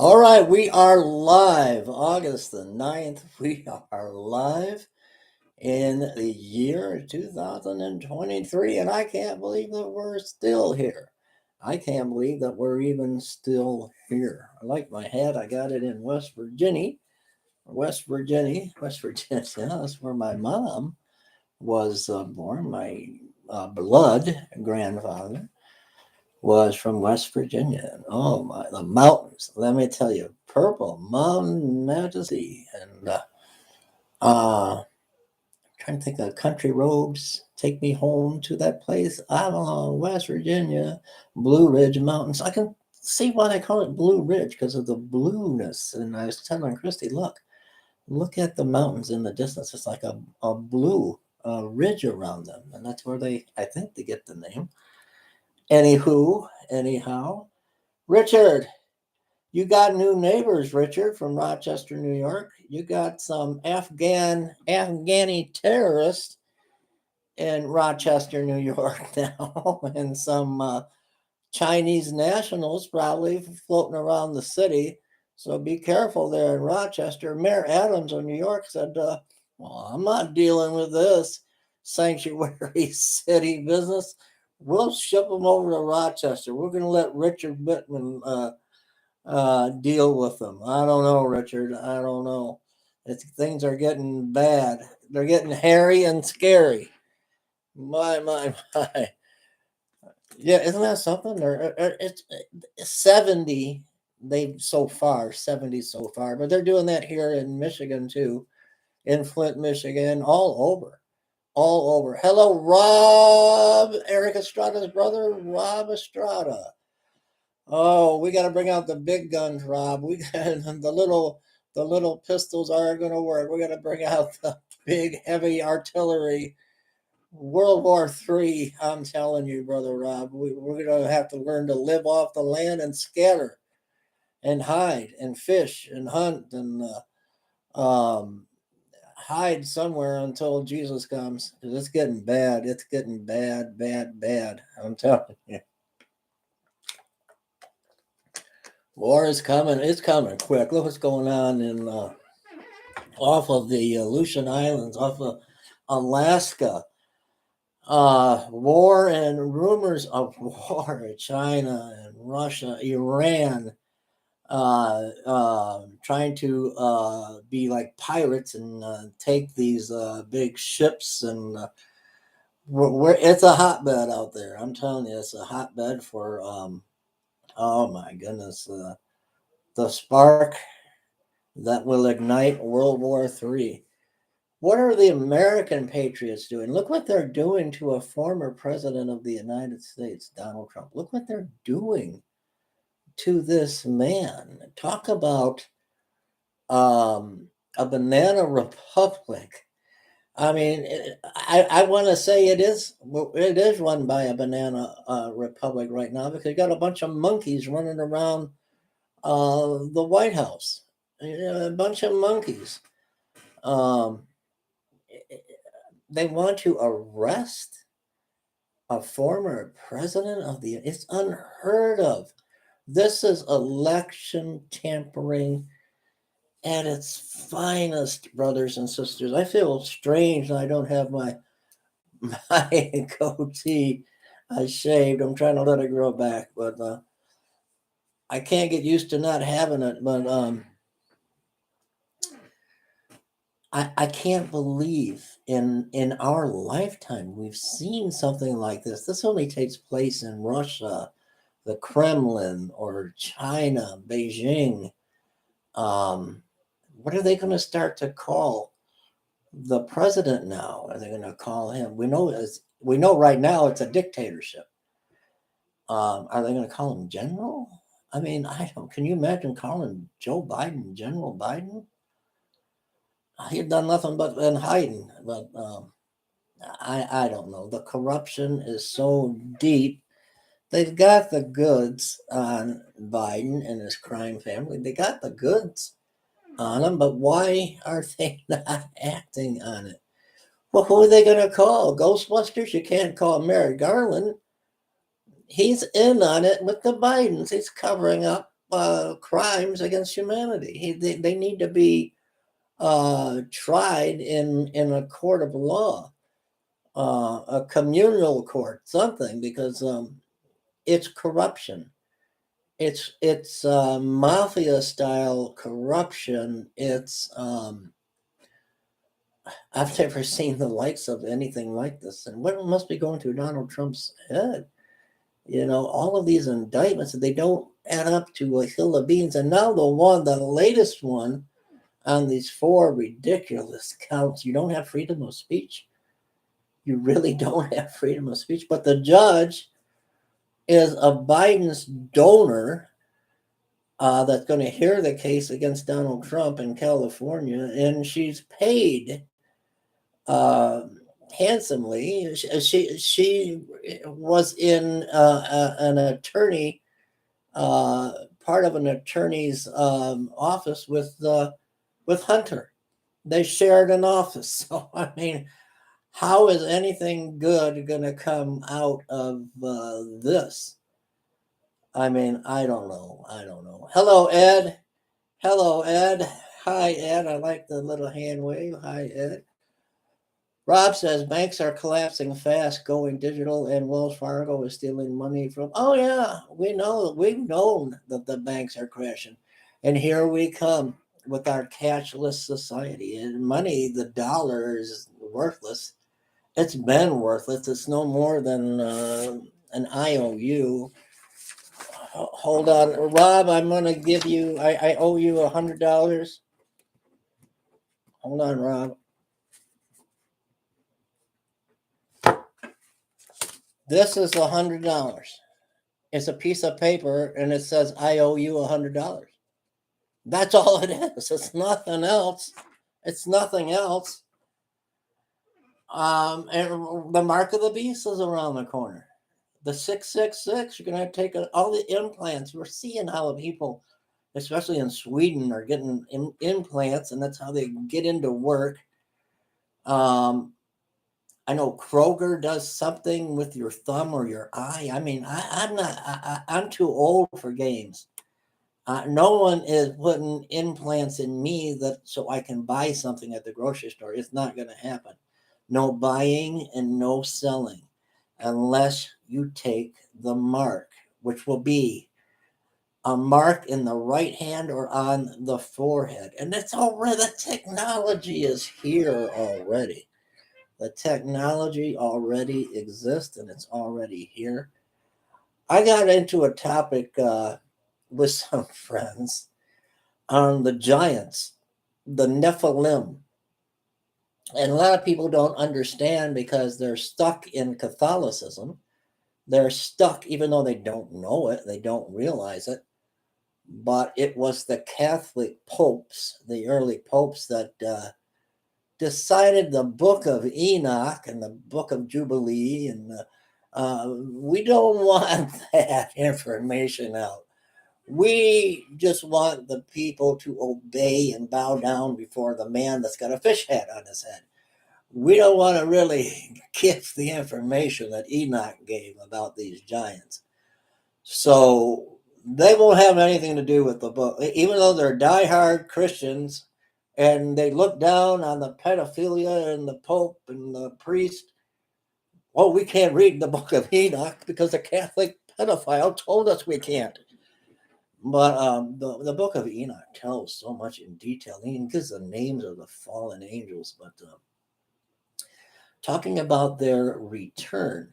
All right, we are live. August the 9th. We are live in the year 2023, and I can't believe that we're still here. I can't believe that we're even still here. I like my hat. I got it in West Virginia. West Virginia. Yeah, that's where my mom was born. My blood grandfather was from West Virginia. And oh my, the mountains. Let me tell you, purple mountain majesty. And uh, trying to think of country roads take me home to that place. I'm on West Virginia, Blue Ridge Mountains. I can see why they call it Blue Ridge because of the blueness. And I was telling Christy, look at the mountains in the distance. It's like a blue ridge around them. And that's where I think they get the name. Anyhow, Richard, you got new neighbors, Richard, from Rochester, New York. You got some Afghani terrorists in Rochester, New York now, and some Chinese nationals probably floating around the city. So be careful there in Rochester. Mayor Adams of New York said, well, I'm not dealing with this sanctuary city business. We'll ship them over to Rochester. We're going to let Richard Bittman deal with them. I don't know, Richard. I don't know. Things are getting bad. They're getting hairy and scary. My. Yeah, isn't that something? It's 70. They've so far 70 so far, but they're doing that here in Michigan too, in Flint, Michigan, all over. Hello, Rob, Eric Estrada's brother, Rob Estrada. Oh, we got to bring out the big guns, Rob. We got the little pistols aren't going to work. We got to bring out the big heavy artillery. World War III. I'm telling you, brother Rob, we're going to have to learn to live off the land and scatter, and hide and fish and hunt and hide somewhere until Jesus comes. Because it's getting bad. It's getting bad, bad, bad. I'm telling you. War is coming. It's coming quick. Look what's going on in off of the Aleutian Islands, off of Alaska. War and rumors of war. China and Russia, Iran, trying to be like pirates and take these big ships and. It's a hotbed out there. I'm telling you, it's a hotbed for. Oh my goodness, the spark that will ignite World War III. What are the American patriots doing? Look what they're doing to a former president of the United States, Donald Trump. Look what they're doing to this man. Talk about a banana republic. I mean, I want to say it is run by a banana republic right now because you got a bunch of monkeys running around the White House. A bunch of monkeys. They want to arrest a former president of the. It's unheard of. This is election tampering at its finest, brothers and sisters. I feel strange that I don't have my goatee shaved. I'm trying to let it grow back, but I can't get used to not having it. But I can't believe in our lifetime we've seen something like this. This only takes place in Russia, the Kremlin, or China, Beijing. What are they going to start to call the president now? Are they going to call him? We know right now it's a dictatorship. Are they going to call him general? I mean, I don't. Can you imagine calling Joe Biden General Biden? He'd done nothing but been hiding. But I don't know. The corruption is so deep. They've got the goods on Biden and his crime family. They got the goods on him, but why are they not acting on it? Well, who are they going to call? Ghostbusters? You can't call Merrick Garland. He's in on it with the Bidens. He's covering up crimes against humanity. They need to be tried in a court of law, a communal court, something, because it's corruption. It's mafia style corruption. I've never seen the likes of anything like this. And what must be going through Donald Trump's head? All of these indictments, they don't add up to a hill of beans. And now the latest one on these four ridiculous counts, you don't have freedom of speech. You really don't have freedom of speech. But the judge is a Biden's donor that's going to hear the case against Donald Trump in California, and she's paid uh, handsomely. She was in an attorney, part of an attorney's office with Hunter. They shared an office. So I mean, how is anything good going to come out of this? I mean, I don't know. I don't know. Hello, Ed. Hello, Ed. Hi, Ed. I like the little hand wave. Hi, Ed. Rob says banks are collapsing fast, going digital, and Wells Fargo is stealing money from. Oh yeah, we know. We've known that the banks are crashing, and here we come with our cashless society. And money, the dollar is worthless. It's been worthless. It's no more than an IOU. Hold on, Rob. I'm gonna give you. I owe you $100. Hold on, Rob. This is $100. It's a piece of paper, and it says I owe you $100. That's all it is. It's nothing else. It's nothing else. And the mark of the beast is around the corner. The 666. You're gonna take all the implants. We're seeing how people, especially in Sweden, are getting implants, and that's how they get into work. I know Kroger does something with your thumb or your eye. I mean, I'm not. I'm too old for games. No one is putting implants in me that so I can buy something at the grocery store. It's not going to happen. No buying and no selling unless you take the mark, which will be a mark in the right hand or on the forehead. And it's already, the technology is here already. The technology already exists and it's already here. I got into a topic with some friends on the giants, the Nephilim. And a lot of people don't understand because they're stuck in Catholicism. They're stuck, even though they don't know it, they don't realize it. But it was the Catholic popes, the early popes, that decided the book of Enoch and the book of Jubilee. And we don't want that information out. We just want the people to obey and bow down before the man that's got a fish hat on his head. We don't want to really give the information that Enoch gave about these giants. So they won't have anything to do with the book, even though they're diehard Christians and they look down on the pedophilia and the Pope and the priest. Well, we can't read the book of Enoch because the Catholic pedophile told us we can't. But the book of Enoch tells so much in detail. He gives the names of the fallen angels. But talking about their return,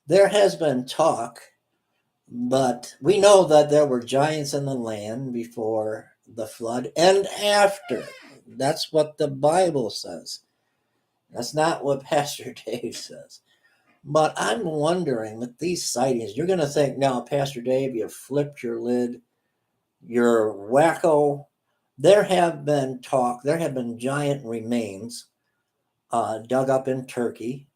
there has been talk, but we know that there were giants in the land before the flood and after. That's what the Bible says. That's not what Pastor Dave says. But I'm wondering with these sightings, you're going to think, now, Pastor Dave, you flipped your lid. You're wacko. There have been giant remains dug up in Turkey,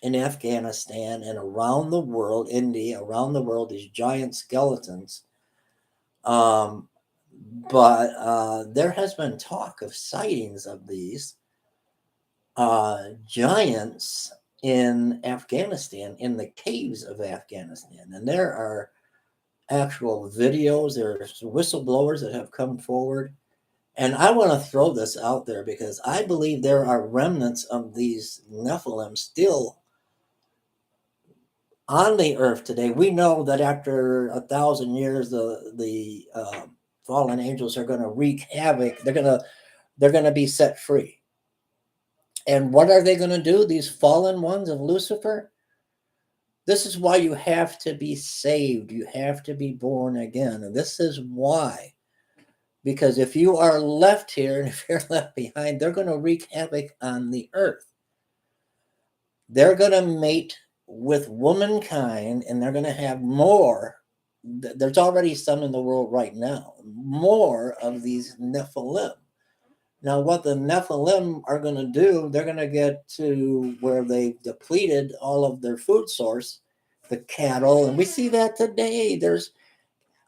in Afghanistan, and around the world, India, around the world, these giant skeletons. Um, but there has been talk of sightings of these giants in Afghanistan, in the caves of Afghanistan. And there are actual videos. There's whistleblowers that have come forward. And I want to throw this out there because I believe there are remnants of these Nephilim still on the earth today. We know that after 1,000 years, the fallen angels are going to wreak havoc. They're going to be set free. And what are they going to do? These fallen ones of Lucifer. This is why you have to be saved. You have to be born again. And this is why. Because if you are left here and if you're left behind, they're going to wreak havoc on the earth. They're going to mate with womankind and they're going to have more. There's already some in the world right now, more of these Nephilim. Now, what the Nephilim are going to do, they're going to get to where they've depleted all of their food source, the cattle, and we see that today. There's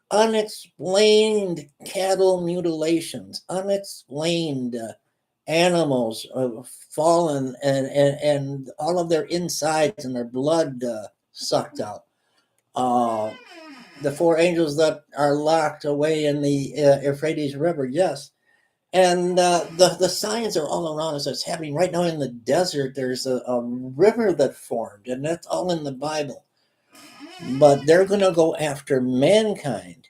unexplained cattle mutilations, unexplained animals fallen and all of their insides and their blood sucked out. The four angels that are locked away in the Euphrates River, yes. And the signs are all around us. It's happening right now in the desert. There's a river that formed, and that's all in the Bible. But they're going to go after mankind.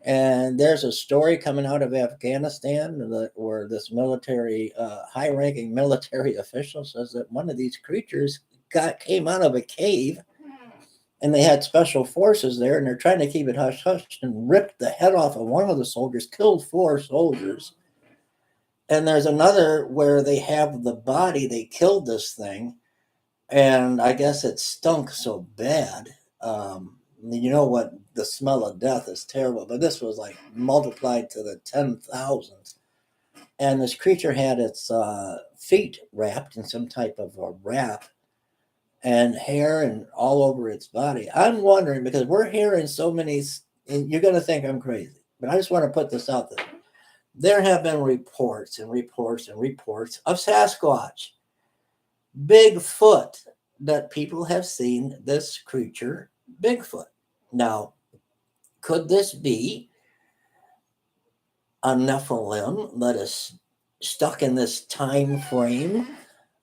And there's a story coming out of Afghanistan where this military, high-ranking military official says that one of these creatures came out of a cave, and they had special forces there, and they're trying to keep it hush-hush, and ripped the head off of one of the soldiers, killed 4 soldiers. And there's another where they have the body, they killed this thing, and I guess it stunk so bad. You know what? The smell of death is terrible, but this was like multiplied to the 10,000s. And this creature had its feet wrapped in some type of a wrap and hair and all over its body. I'm wondering, because we're hearing so many, and you're going to think I'm crazy, but I just want to put this out there. There have been reports and reports and reports of Sasquatch, Bigfoot, that people have seen this creature, Bigfoot. Now, could this be a Nephilim that is stuck in this time frame,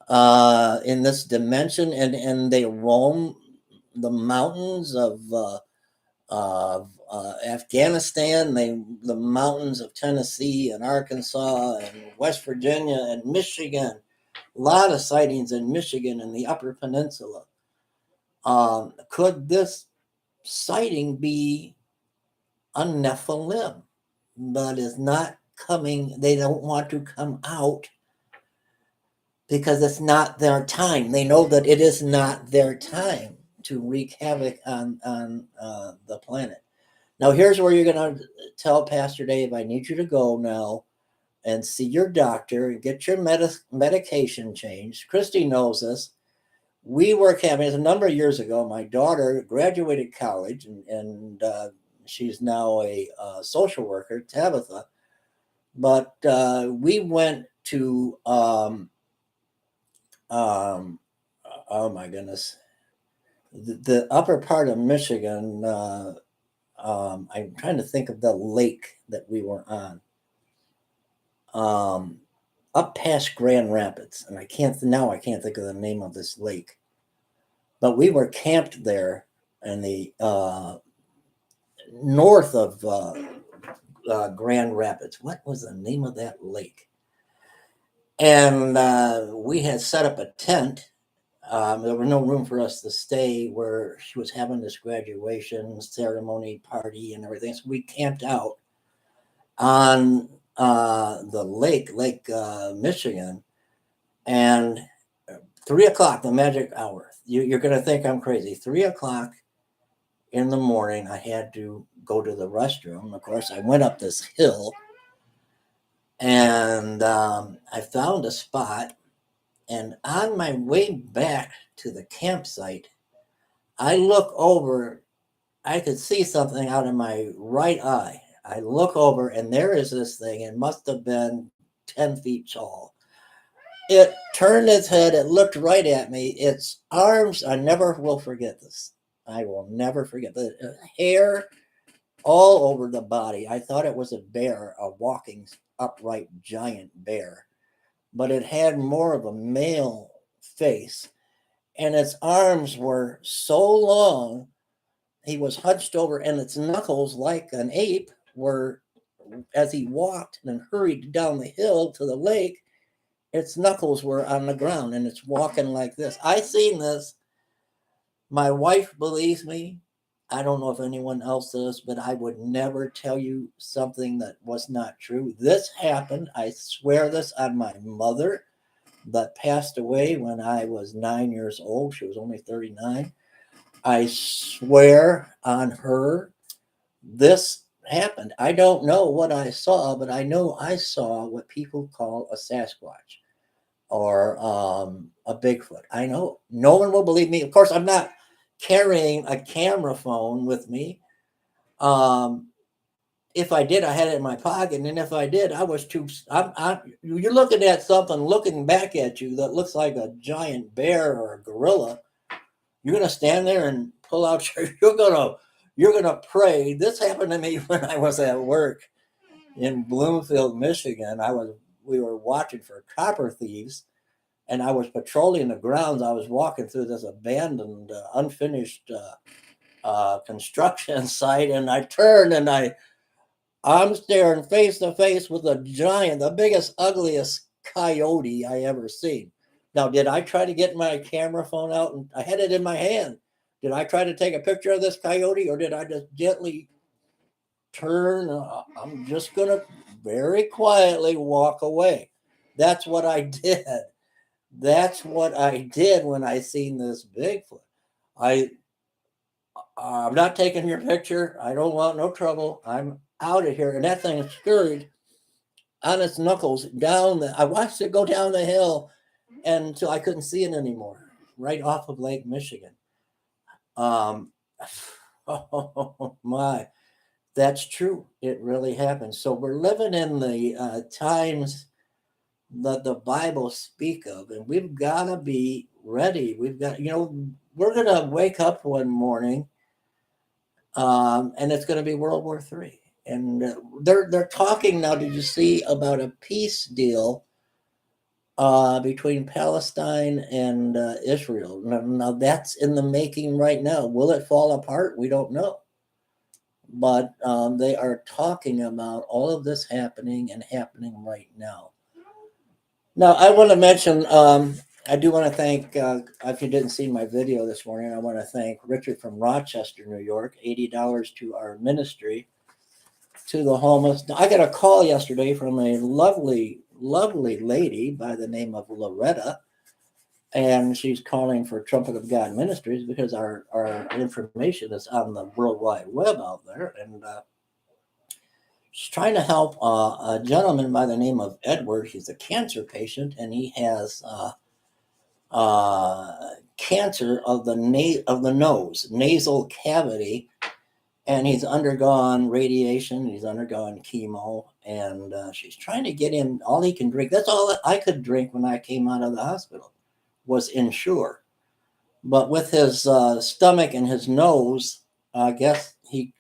in this dimension, and they roam the mountains of Afghanistan, the mountains of Tennessee and Arkansas and West Virginia and Michigan? A lot of sightings in Michigan and the Upper Peninsula. Could this sighting be a Nephilim that is not coming? They don't want to come out because it's not their time. They know that it is not their time to wreak havoc on the planet. Now, here's where you're going to tell Pastor Dave, I need you to go now and see your doctor and get your medication changed. Christy knows this. We were camping a number of years ago. My daughter graduated college, and she's now a social worker, Tabitha. But we went to, oh my goodness, the upper part of Michigan. I'm trying to think of the lake that we were on. Up past Grand Rapids, and I can't think of the name of this lake. But we were camped there in the north of Grand Rapids. What was the name of that lake? And we had set up a tent. There was no room for us to stay where she was having this graduation ceremony party and everything. So we camped out on the Lake Michigan, and 3:00, the magic hour. You're going to think I'm crazy. 3:00 in the morning, I had to go to the restroom. Of course, I went up this hill, and I found a spot. And on my way back to the campsite, I look over. I could see something out of my right eye. I look over, and there is this thing. It must have been 10 feet tall. It turned its head. It looked right at me. Its arms, I never will forget this. I will never forget the hair all over the body. I thought it was a bear, a walking upright giant bear, but it had more of a male face, and its arms were so long. He was hunched over, and its knuckles, like an ape, were, as he walked and hurried down the hill to the lake, its knuckles were on the ground, and it's walking like this. I seen this. My wife believes me. I don't know if anyone else does, but I would never tell you something that was not true. This happened. I swear this on my mother that passed away when I was 9 years old. She was only 39. I swear on her, this happened. I don't know what I saw, but I know I saw what people call a Sasquatch or a Bigfoot. I know no one will believe me. Of course, I'm not carrying a camera phone with me. Um, if I did, I had it in my pocket, and if I did, I was too. You're looking at something looking back at you that looks like a giant bear or a gorilla. You're gonna stand there and pull out your. You're gonna pray. This happened to me when I was at work in Bloomfield, Michigan. We were watching for copper thieves, and I was patrolling the grounds. I was walking through this abandoned, unfinished construction site, and I turned and I'm staring face to face with a giant, the biggest, ugliest coyote I ever seen. Now, did I try to get my camera phone out? And I had it in my hand. Did I try to take a picture of this coyote, or did I just gently turn? I'm just gonna very quietly walk away. That's what I did. That's what I did when I seen this Bigfoot. I I'm not taking your picture. I don't want no trouble. I'm out of here. And that thing scurried on its knuckles down the. I watched it go down the hill until I couldn't see it anymore. Right off of Lake Michigan. Um, oh my, that's true. It really happened. So we're living in the times that the Bible speak of, and we've got to be ready. We've got, we're gonna wake up one morning, and it's going to be World War III. And they're talking now. Did you see about a peace deal between Palestine and Israel? Now that's in the making right now. Will it fall apart? We don't know. But they are talking about all of this happening and happening right now. Now, I want to mention, I do want to thank, if you didn't see my video this morning, I want to thank Richard from Rochester, New York, $80 to our ministry, to the homeless. I got a call yesterday from a lovely, lovely lady by the name of Loretta, and she's calling for Trumpet of God Ministries because our information is on the World Wide Web out there, and she's trying to help a gentleman by the name of Edward. He's a cancer patient, and he has cancer of the nose, nasal cavity, and he's undergone radiation. He's undergone chemo, and she's trying to get him all he can drink. That's all I could drink when I came out of the hospital was Ensure. But with his stomach and his nose, I guess he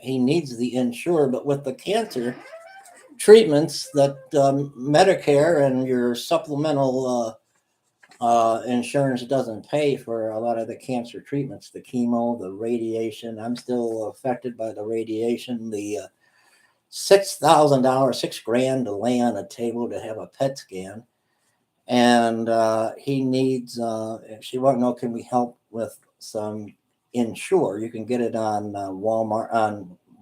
needs the Ensure. But with the cancer treatments that Medicare and your supplemental insurance doesn't pay for a lot of the cancer treatments, the chemo, the radiation. I'm still affected by the radiation. The $6,000, $6,000 to lay on a table to have a PET scan, and he needs. She wants to know, can we help with some Ensure? You can get it on Walmart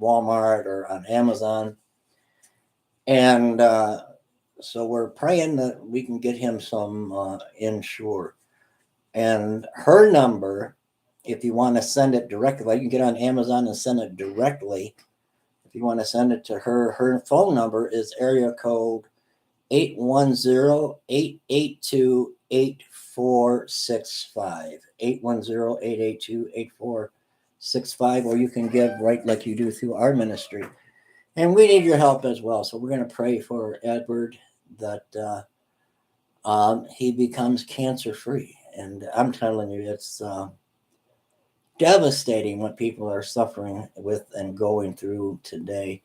or on Amazon, and so we're praying that we can get him some Ensure. And her number, if you want to send it directly, you can get on Amazon and send it directly. If you want to send it to her, her phone number is area code 810-882-8465. 810-882-8465, or you can give right like you do through our ministry. And we need your help as well. So we're going to pray for Edward that he becomes cancer free. And I'm telling you, devastating what people are suffering with and going through today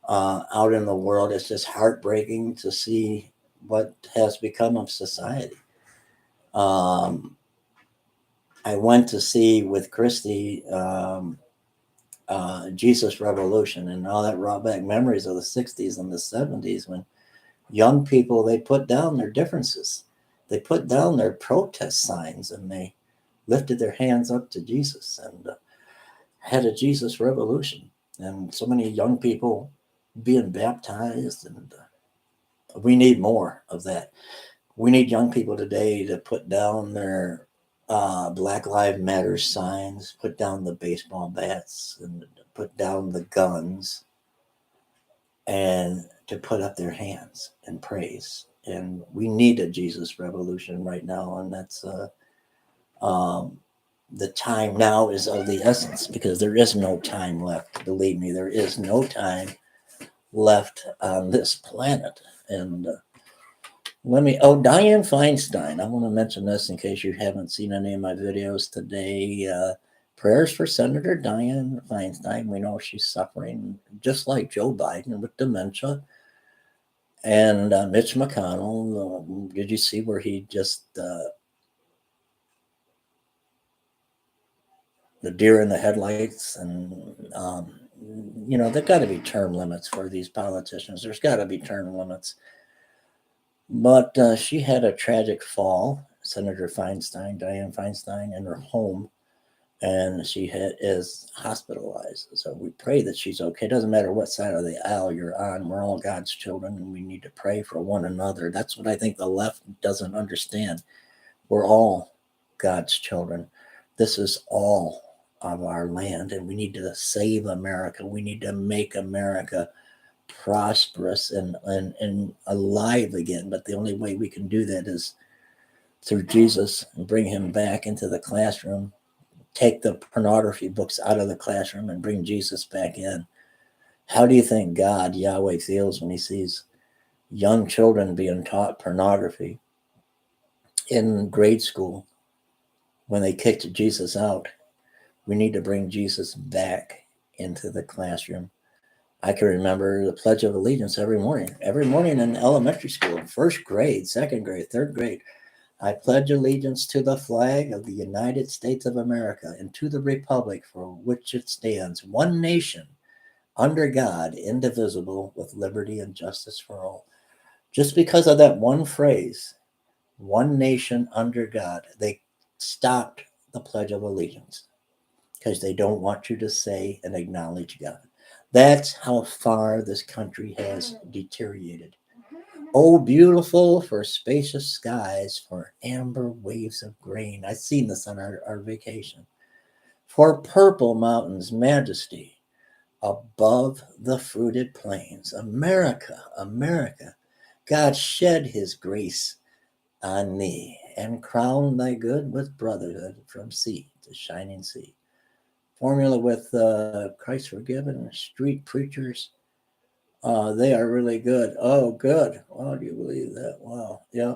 out in the world. It's just heartbreaking to see what has become of society. Um, I went to see with Christy Jesus Revolution, and all that brought back memories of the 60s and the 70s when young people, they put down their differences. They put down their protest signs and they lifted their hands up to Jesus and had a Jesus revolution. And so many young people being baptized, and we need more of that. We need young people today to put down their Black Lives Matter signs, put down the baseball bats, and put down the guns, and to put up their hands and praise. And we need a Jesus revolution right now, and that's um, the time now is of the essence because there is no time left. Believe me, there is no time left on this planet. And Dianne Feinstein. I want to mention this in case you haven't seen any of my videos today. Prayers for Senator Dianne Feinstein. We know she's suffering just like Joe Biden with dementia. And Mitch McConnell, did you see where he just, the deer in the headlights? And, there got to be term limits for these politicians. There's got to be term limits. But she had a tragic fall, Senator Feinstein, Dianne Feinstein, in her home, and is hospitalized. So we pray that she's okay. It doesn't matter what side of the aisle you're on. We're all God's children, and we need to pray for one another. That's what I think the left doesn't understand. We're all God's children. This is all of our land, and we need to save America. We need to make America prosperous and alive again. But the only way we can do that is through Jesus and bring him back into the classroom, take the pornography books out of the classroom and bring Jesus back in. How do you think God, Yahweh, feels when he sees young children being taught pornography in grade school when they kicked Jesus out? We need to bring Jesus back into the classroom. I can remember the Pledge of Allegiance every morning in elementary school, first grade, second grade, third grade. I pledge allegiance to the flag of the United States of America and to the republic for which it stands, one nation, under God, indivisible, with liberty and justice for all. Just because of that one phrase, one nation under God, they stopped the Pledge of Allegiance because they don't want you to say and acknowledge God. That's how far this country has deteriorated. Oh, beautiful for spacious skies, for amber waves of grain. I've seen this on our vacation. For purple mountains, majesty above the fruited plains. America, America, God shed his grace on thee and crown thy good with brotherhood from sea to shining sea. Formula with Christ Forgiven, street preachers. They are really good. Oh, good. Wow, do you believe that? Wow. Yeah.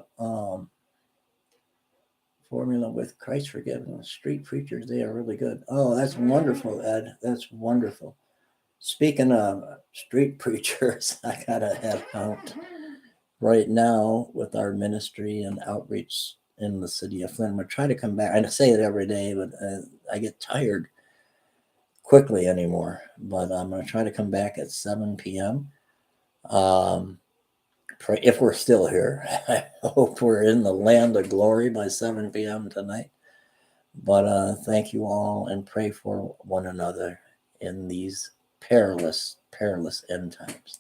Formula with Christ Forgiven, street preachers. They are really good. Oh, that's wonderful, Ed. That's wonderful. Speaking of street preachers, I got a head out right now with our ministry and outreach in the city of Flint. We're trying to come back. I say it every day, but I get tired quickly anymore. But I'm going to try to come back at 7 p.m. If we're still here. I hope we're in the land of glory by 7 p.m. tonight. But thank you all and pray for one another in these perilous, perilous end times.